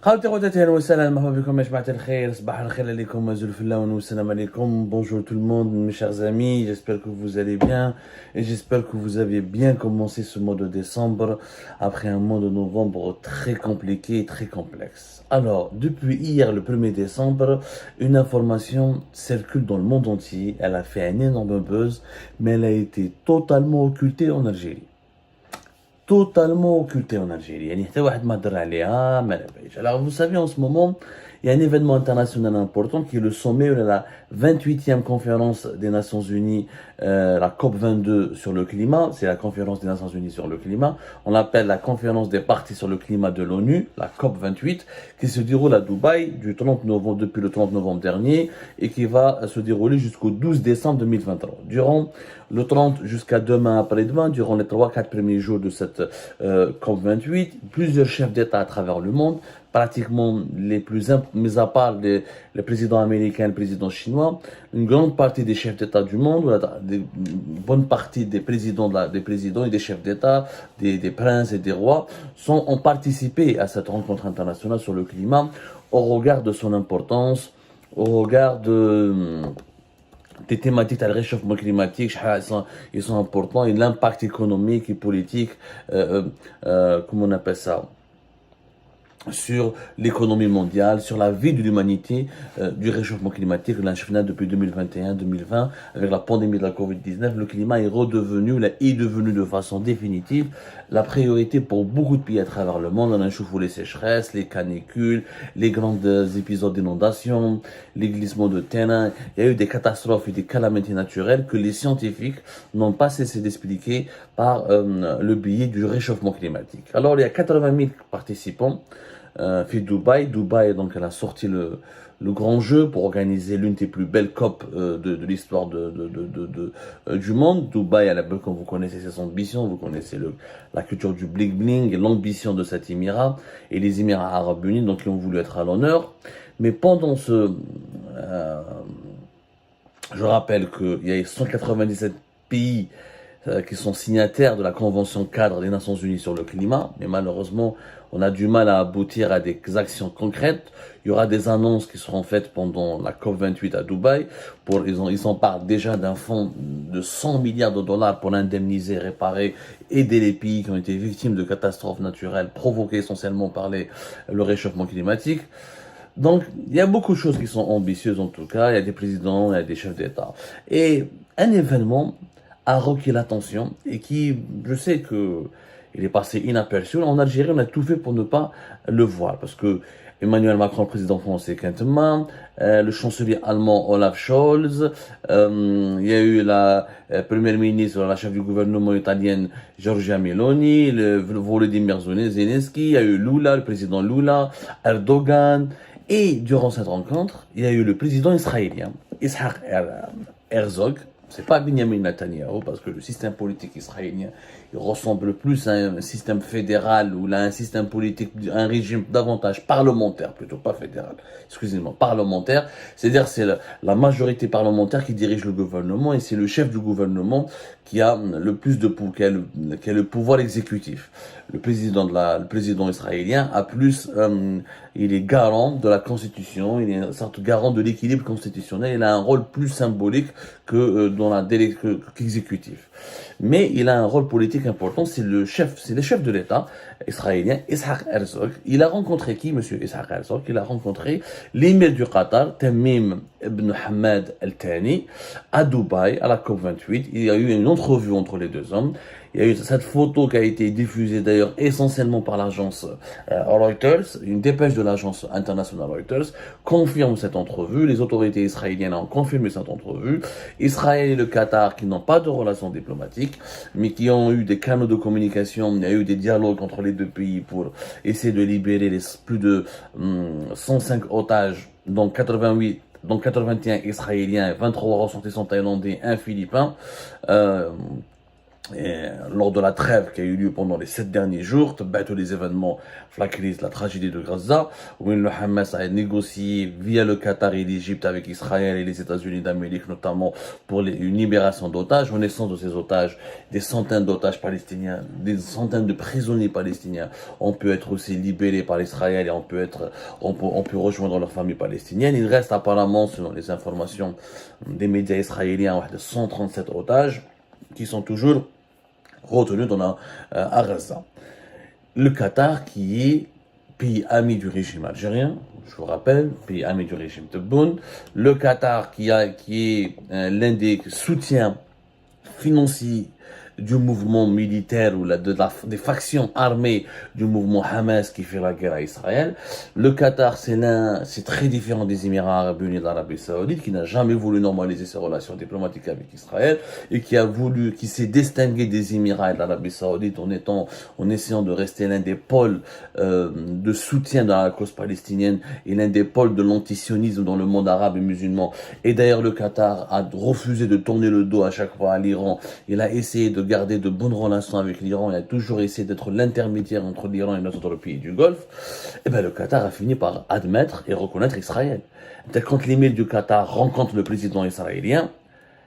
خاوتي خواتاتي اهلا وسهلا مرحبا بكم يا جماعة الخير صباح الخير عليكم وزول في اللون والسلام عليكم. Bonjour tout le monde mes chers amis, j'espère que vous allez bien et j'espère que vous avez bien commencé ce mois de décembre après un mois de novembre très compliqué et très complexe. Alors, depuis hier le 1er décembre, une information circule dans le monde entier, elle a fait un énorme buzz mais elle a été totalement occultée en Algérie. Totalement occulté en Algérie. يعني حتى واحد ما هضر عليها ما لاباش. Alors vous savez en ce moment, il y a un événement international important qui est le sommet de la 28e conférence des Nations Unies, la COP22 sur le climat. C'est la conférence des Nations Unies sur le climat. On l'appelle la conférence des parties sur le climat de l'ONU, la COP28, qui se déroule à Dubaï du 30 novembre, depuis le 30 novembre dernier et qui va se dérouler jusqu'au 12 décembre 2023. Durant le 30 jusqu'à demain après-demain, durant les 3-4 premiers jours de cette COP28, plusieurs chefs d'État à travers le monde, pratiquement les plus, mis à part les présidents américains et le président chinois, une grande partie des chefs d'État du monde, une bonne partie des présidents, des présidents et des chefs d'État, des princes et des rois, ont participé à cette rencontre internationale sur le climat au regard de son importance, au regard des thématiques du réchauffement climatique, ils sont importants, et l'impact économique et politique, comment on appelle ça, sur l'économie mondiale, sur la vie de l'humanité, du réchauffement climatique, l'enchaînement depuis 2021-2020, avec la pandémie de la Covid-19, le climat est devenu de façon définitive la priorité pour beaucoup de pays à travers le monde. On a chauffé les sécheresses, les canicules, les grands épisodes d'inondation, les glissements de terrain. Il y a eu des catastrophes et des calamités naturelles que les scientifiques n'ont pas cessé d'expliquer par le biais du réchauffement climatique. Alors, il y a 80 000 participants. Fait Dubaï. Dubaï, donc, elle a sorti le grand jeu pour organiser l'une des plus belles COP de l'histoire du monde. Dubaï, elle a, comme vous connaissez ses ambitions, vous connaissez la culture du bling bling et l'ambition de cet émirat et les Émirats arabes unis, donc, qui ont voulu être à l'honneur. Mais pendant je rappelle qu'il y a 197 pays qui sont signataires de la Convention cadre des Nations Unies sur le climat, mais malheureusement, on a du mal à aboutir à des actions concrètes. Il y aura des annonces qui seront faites pendant la COP28 à Dubaï. Ils en parlent déjà d'un fonds de 100 milliards de dollars pour indemniser, réparer, aider les pays qui ont été victimes de catastrophes naturelles provoquées essentiellement par le réchauffement climatique. Donc, il y a beaucoup de choses qui sont ambitieuses en tout cas. Il y a des présidents, il y a des chefs d'État. Et un événement a requis l'attention et qui, je sais que il est passé inaperçu. En Algérie, on a tout fait pour ne pas le voir parce que Emmanuel Macron, le président français, Kentman, le chancelier allemand Olaf Scholz, il y a eu la première ministre, la chef du gouvernement italien Giorgia Meloni, le Volodymyr Zelensky, il y a eu Lula, le président Lula, Erdogan, et durant cette rencontre, il y a eu le président israélien, Yitzhak Herzog. C'est pas Benjamin Netanyahu, parce que le système politique israélien, il ressemble plus à un système fédéral ou à un système politique, un régime davantage parlementaire, plutôt pas fédéral, excusez-moi, parlementaire. C'est-à-dire c'est la majorité parlementaire qui dirige le gouvernement et c'est le chef du gouvernement qui a le plus de qui a le pouvoir exécutif. Le président israélien a plus, il est garant de la constitution, il est une sorte garant de l'équilibre constitutionnel, il a un rôle plus symbolique que qu'exécutif. Mais il a un rôle politique important, c'est le chef de l'État israélien, Yitzhak Herzog. Il a rencontré qui, monsieur Yitzhak Herzog? Il a rencontré l'émir du Qatar, Tamim ibn Hamad Al Thani, à Dubaï, à la COP28. Il y a eu une entrevue entre les deux hommes. Il y a eu cette photo qui a été diffusée d'ailleurs essentiellement par l'agence Reuters, une dépêche de l'agence internationale Reuters, confirme cette entrevue. Les autorités israéliennes ont confirmé cette entrevue. Israël et le Qatar, qui n'ont pas de relations diplomatiques, mais qui ont eu des canaux de communication, il y a eu des dialogues entre les deux pays pour essayer de libérer les plus de 105 otages, dont 81 Israéliens, 23 ressortissants thaïlandais, un Philippin. Et lors de la trêve qui a eu lieu pendant les 7 derniers jours, tous les événements, la crise, la tragédie de Gaza, où le Hamas a négocié via le Qatar et l'Égypte avec Israël et les États-Unis d'Amérique, notamment pour une libération d'otages, renaissance de ces otages, des centaines d'otages palestiniens, des centaines de prisonniers palestiniens. On peut être aussi libéré par Israël et on peut rejoindre leur famille palestinienne. Il reste apparemment, selon les informations des médias israéliens, 137 otages qui sont toujours retenus à Gaza. Le Qatar, qui est pays ami du régime algérien, je vous rappelle, pays ami du régime Tebboune, le Qatar qui est l'un des soutiens financiers du mouvement militaire ou des factions armées du mouvement Hamas qui fait la guerre à Israël. Le Qatar, c'est très différent des Émirats Arabes Unis d'Arabie Saoudite, qui n'a jamais voulu normaliser ses relations diplomatiques avec Israël et qui s'est distingué des Émirats et de l'Arabie Saoudite en essayant de rester l'un des pôles de soutien dans la cause palestinienne et l'un des pôles de l'antisionisme dans le monde arabe et musulman. Et d'ailleurs, le Qatar a refusé de tourner le dos à chaque fois à l'Iran. Il a essayé de garder de bonnes relations avec l'Iran. Il a toujours essayé d'être l'intermédiaire entre l'Iran et les autres pays du Golfe. Et bien, le Qatar a fini par admettre et reconnaître Israël. Quand l'émir du Qatar rencontre le président israélien,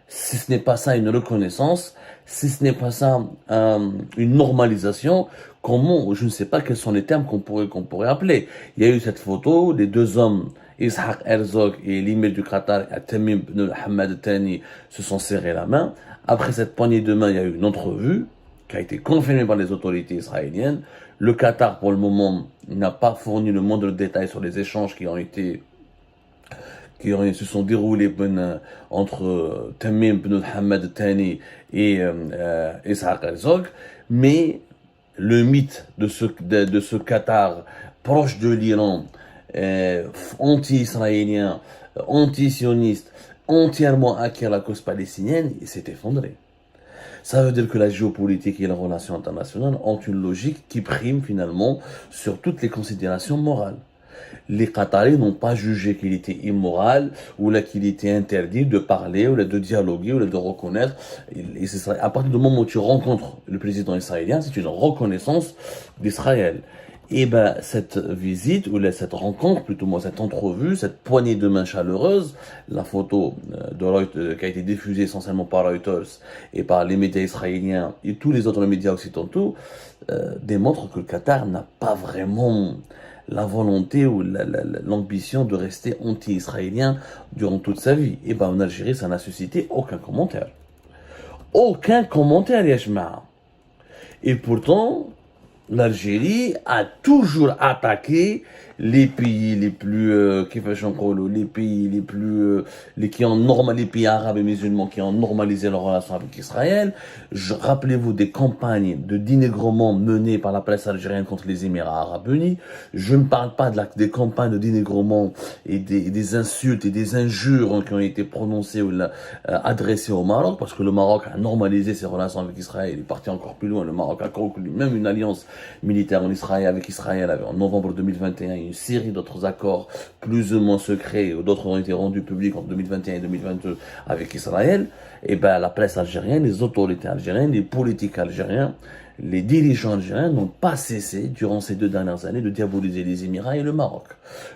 si ce n'est pas ça une reconnaissance, si ce n'est pas ça une normalisation, comment, je ne sais pas quels sont les termes qu'on pourrait appeler. Il y a eu cette photo, les deux hommes, Ishaq Herzog et l'émir du Qatar, Tamim bin Hamad Thani, se sont serrés la main. Après cette poignée de main, il y a eu une entrevue qui a été confirmée par les autorités israéliennes. Le Qatar, pour le moment, n'a pas fourni le moindre détail sur les échanges qui se sont déroulés entre Tamim bin Hamad Thani et Ishaq Herzog. Mais le mythe de ce Qatar proche de l'Iran, anti-israélien, anti-sioniste, entièrement acquis à la cause palestinienne, il s'est effondré. Ça veut dire que la géopolitique et les relations internationales ont une logique qui prime finalement sur toutes les considérations morales. Les Qataris n'ont pas jugé qu'il était immoral ou là qu'il était interdit de parler ou là de dialoguer ou là de reconnaître. Et à partir du moment où tu rencontres le président israélien, c'est une reconnaissance d'Israël. Et ben cette visite ou cette rencontre, plutôt moi cette entrevue, cette poignée de main chaleureuse, la photo de Reuters, qui a été diffusée essentiellement par Reuters et par les médias israéliens et tous les autres médias occidentaux, démontre que le Qatar n'a pas vraiment la volonté ou l'ambition de rester anti-israélien durant toute sa vie. Et ben en Algérie, ça n'a suscité aucun commentaire. Aucun commentaire, Yashma. Et pourtant, l'Algérie a toujours attaqué les pays les plus les pays arabes et musulmans qui ont normalisé leurs relations avec Israël. Rappelez-vous des campagnes de dénigrement menées par la presse algérienne contre les Émirats Arabes Unis. Je ne parle pas des campagnes de dénigrement et des insultes et des injures qui ont été prononcées ou adressées au Maroc, parce que le Maroc a normalisé ses relations avec Israël. Il est parti encore plus loin. Le Maroc a conclu même une alliance militaire avec Israël en novembre 2021. Une série d'autres accords plus ou moins secrets, ou d'autres ont été rendus publics en 2021 et 2022 avec Israël. Et ben la presse algérienne, les autorités algériennes, les politiques algériens, les dirigeants algériens n'ont pas cessé durant ces 2 dernières années de diaboliser les Émirats et le Maroc.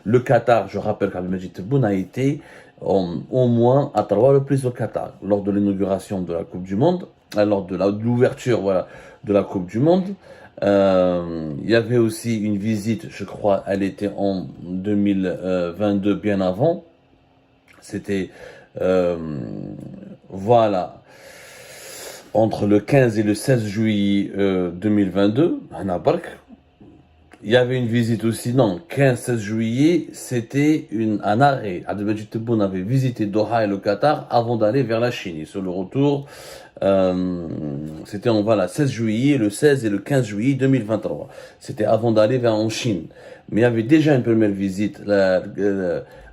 Le Qatar, je rappelle qu'Abdelmajid Tebboune a été au moins à 3 reprises au Qatar lors de l'inauguration de la Coupe du Monde, lors de l'ouverture de la Coupe du Monde. Il y avait aussi une visite, je crois, elle était en 2022, bien avant. C'était, entre le 15 et le 16 juillet 2022, à Nabark. Il y avait une visite aussi, 15-16 juillet, c'était un arrêt. Abdelmajid Tebboune avait visité Doha et le Qatar avant d'aller vers la Chine. Et sur le retour, c'était 16 juillet, le 16 et le 15 juillet 2023. C'était avant d'aller en Chine. Mais il y avait déjà une première visite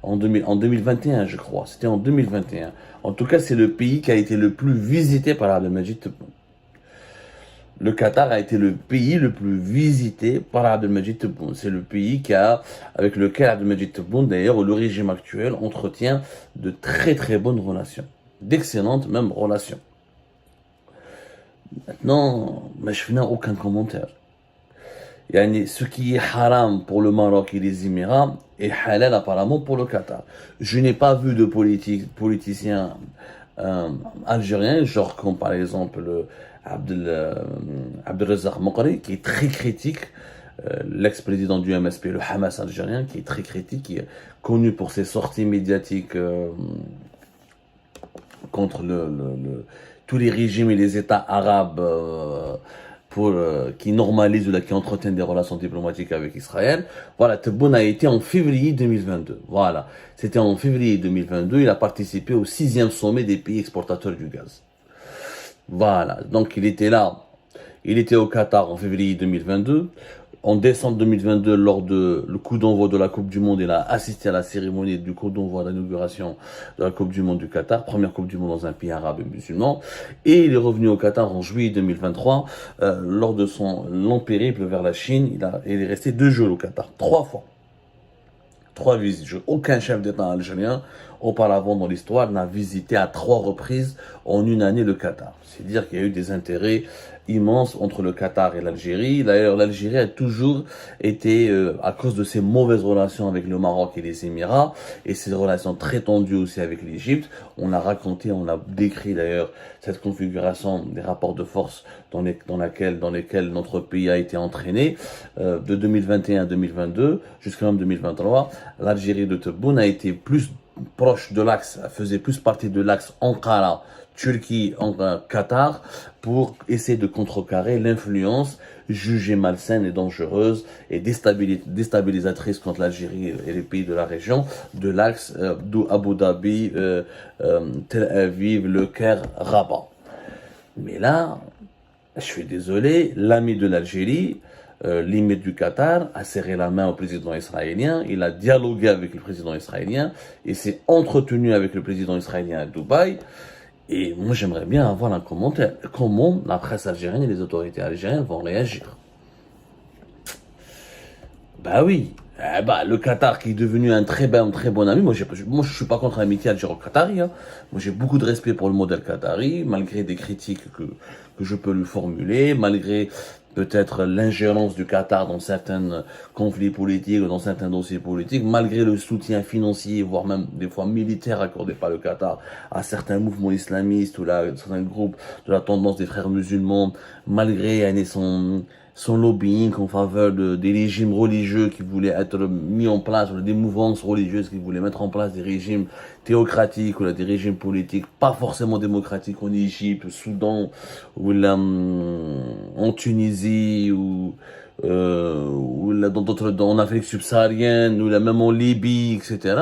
en 2021, je crois. C'était en 2021. En tout cas, c'est le pays qui a été le plus visité par Abdelmajid Tebboune. Le Qatar a été le pays le plus visité par Abdelmajid Tebboune. C'est le pays avec lequel Abdelmajid Tebboune, d'ailleurs, le régime actuel, entretient de très très bonnes relations. D'excellentes même relations. Maintenant, je n'ai aucun commentaire. Ce qui est haram pour le Maroc et les Émirats est halal apparemment pour le Qatar. Je n'ai pas vu de politiciens algériens, genre comme par exemple Abdelrazak Mokri, qui est très critique, l'ex-président du MSP, le Hamas algérien, qui est très critique, qui est connu pour ses sorties médiatiques contre tous les régimes et les États arabes qui normalisent ou qui entretiennent des relations diplomatiques avec Israël. Voilà, Tebboune a été en février 2022. Voilà, c'était en février 2022. Il a participé au 6e sommet des pays exportateurs du gaz. Voilà, donc il était là. Il était au Qatar en février 2022. En décembre 2022, lors de le coup d'envoi de la Coupe du Monde, il a assisté à la cérémonie du coup d'envoi de l'inauguration de la Coupe du Monde du Qatar, première Coupe du Monde dans un pays arabe et musulman. Et il est revenu au Qatar en juillet 2023, lors de son long périple vers la Chine. Il est resté 2 jours au Qatar, 3 fois. 3 visites. Aucun chef d'État algérien, auparavant dans l'histoire, n'a visité à 3 reprises en une année le Qatar. C'est dire qu'il y a eu des intérêts immenses entre le Qatar et l'Algérie. D'ailleurs, l'Algérie a toujours été, à cause de ses mauvaises relations avec le Maroc et les Émirats, et ses relations très tendues aussi avec l'Égypte, on a raconté, on a décrit d'ailleurs cette configuration des rapports de force dans lesquels notre pays a été entraîné, de 2021 à 2022 jusqu'à même 2023. L'Algérie de Tebboune a été plus proche de l'axe, faisait plus partie de l'axe Ankara, Turquie, Qatar, pour essayer de contrecarrer l'influence jugée malsaine et dangereuse et déstabilisatrice contre l'Algérie et les pays de la région, de l'axe d'Abu Dhabi, Tel Aviv, Le Caire, Rabat. Mais là, je suis désolé, l'ami de l'Algérie, l'émir du Qatar, a serré la main au président israélien, il a dialogué avec le président israélien, et s'est entretenu avec le président israélien à Dubaï. Et moi, j'aimerais bien avoir un commentaire. Comment la presse algérienne et les autorités algériennes vont réagir? Bah oui. Le Qatar qui est devenu un très bon ami. Moi, je suis pas contre l'amitié algéro-qatari. Hein. Moi, j'ai beaucoup de respect pour le modèle qatari, malgré des critiques que je peux lui formuler, malgré peut-être l'ingérence du Qatar dans certains conflits politiques ou dans certains dossiers politiques, malgré le soutien financier, voire même des fois militaire accordé par le Qatar à certains mouvements islamistes ou certains groupes de la tendance des frères musulmans, malgré son lobbying en faveur des régimes religieux qui voulaient être mis en place, ou des mouvances religieuses qui voulaient mettre en place des régimes théocratiques ou des régimes politiques pas forcément démocratiques en Égypte, au Soudan, ou en Tunisie, ou en Afrique subsaharienne, ou même en Libye, etc.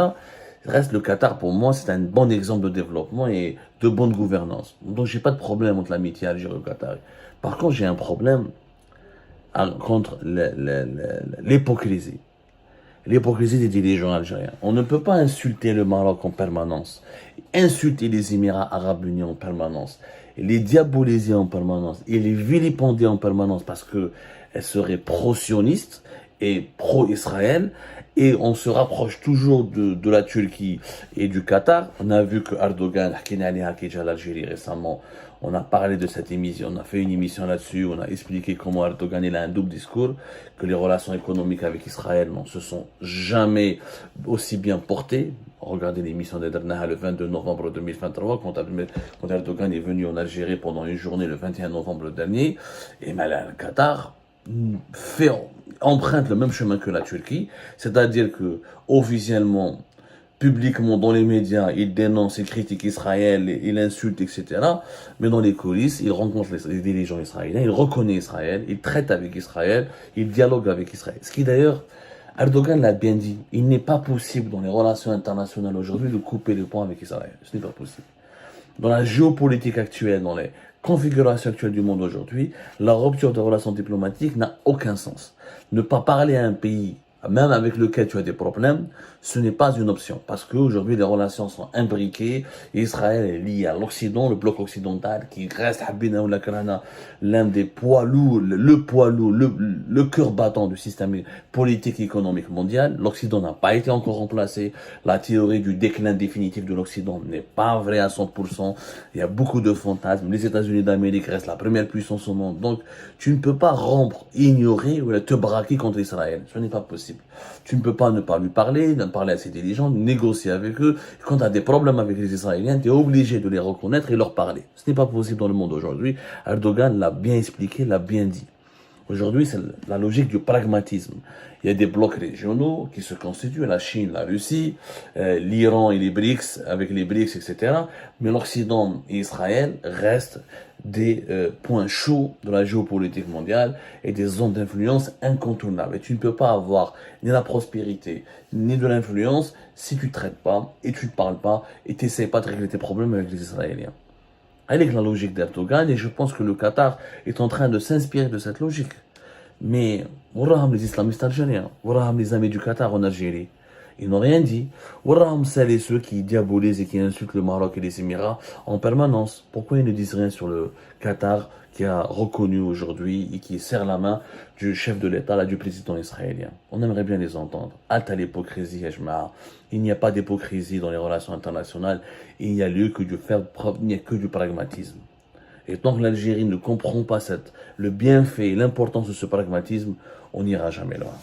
Reste le Qatar, pour moi, c'est un bon exemple de développement et de bonne gouvernance. Donc, j'ai pas de problème entre l'amitié algérienne et le Qatar. Par contre, j'ai un problème contre l'hypocrisie. L'hypocrisie des dirigeants algériens. On ne peut pas insulter le Maroc en permanence, insulter les Émirats arabes unis en permanence, les diaboliser en permanence et les vilipender en permanence parce qu'elles seraient pro-sionistes et pro-Israël, et on se rapproche toujours de la Turquie et du Qatar. On a vu que Erdogan, l'Algérie récemment, on a parlé de cette émission, on a fait une émission là-dessus, on a expliqué comment Erdogan il a un double discours, que les relations économiques avec Israël ne se sont jamais aussi bien portées. Regardez l'émission d'Edernaha le 22 novembre 2023, quand Erdogan est venu en Algérie pendant une journée le 21 novembre dernier, et le Qatar emprunte le même chemin que la Turquie, c'est-à-dire que officiellement, publiquement dans les médias, il dénonce, il critique Israël, il insulte, etc. Mais dans les coulisses, il rencontre les dirigeants israéliens, il reconnaît Israël, il traite avec Israël, il dialogue avec Israël. Ce qui d'ailleurs, Erdogan l'a bien dit, il n'est pas possible dans les relations internationales aujourd'hui de couper le pont avec Israël. Ce n'est pas possible. Dans la géopolitique actuelle, dans les configurations actuelles du monde aujourd'hui, la rupture de relations diplomatiques n'a aucun sens. Ne pas parler à un pays même avec lequel tu as des problèmes, ce n'est pas une option. Parce qu'aujourd'hui, les relations sont imbriquées. Israël est lié à l'Occident, le bloc occidental, qui reste l'un des poids lourds, le poids lourd, le cœur battant du système politique et économique mondial. L'Occident n'a pas été encore remplacé. La théorie du déclin définitif de l'Occident n'est pas vraie à 100%. Il y a beaucoup de fantasmes. Les États-Unis d'Amérique restent la première puissance au monde. Donc, tu ne peux pas rompre, ignorer ou te braquer contre Israël. Ce n'est pas possible. Tu ne peux pas ne pas lui parler, ne parler à ses dirigeants, négocier avec eux. Quand tu as des problèmes avec les Israéliens, tu es obligé de les reconnaître et leur parler. Ce n'est pas possible dans le monde aujourd'hui. Erdogan l'a bien expliqué, l'a bien dit. Aujourd'hui, c'est la logique du pragmatisme. Il y a des blocs régionaux qui se constituent, la Chine, la Russie, l'Iran et les BRICS, avec les BRICS, etc. Mais l'Occident et Israël restent des points chauds de la géopolitique mondiale et des zones d'influence incontournables. Et tu ne peux pas avoir ni la prospérité, ni de l'influence si tu ne traites pas, et tu ne parles pas, et tu n'essaies pas de régler tes problèmes avec les Israéliens. Avec la logique d'Erdogan, et je pense que le Qatar est en train de s'inspirer de cette logique. Mais, les islamistes algériens, les amis du Qatar en Algérie, ils n'ont rien dit. Celles et ceux qui diabolisent et qui insultent le Maroc et les Émirats en permanence. Pourquoi ils ne disent rien sur le Qatar qui a reconnu aujourd'hui et qui serre la main du chef de l'État, là, du président israélien? On aimerait bien les entendre. Halte à l'hypocrisie, Ejma. Il n'y a pas d'hypocrisie dans les relations internationales. Il n'y a lieu que de faire preuve, il n'y a que du pragmatisme. Et tant que l'Algérie ne comprend pas le bienfait et l'importance de ce pragmatisme, on n'ira jamais loin.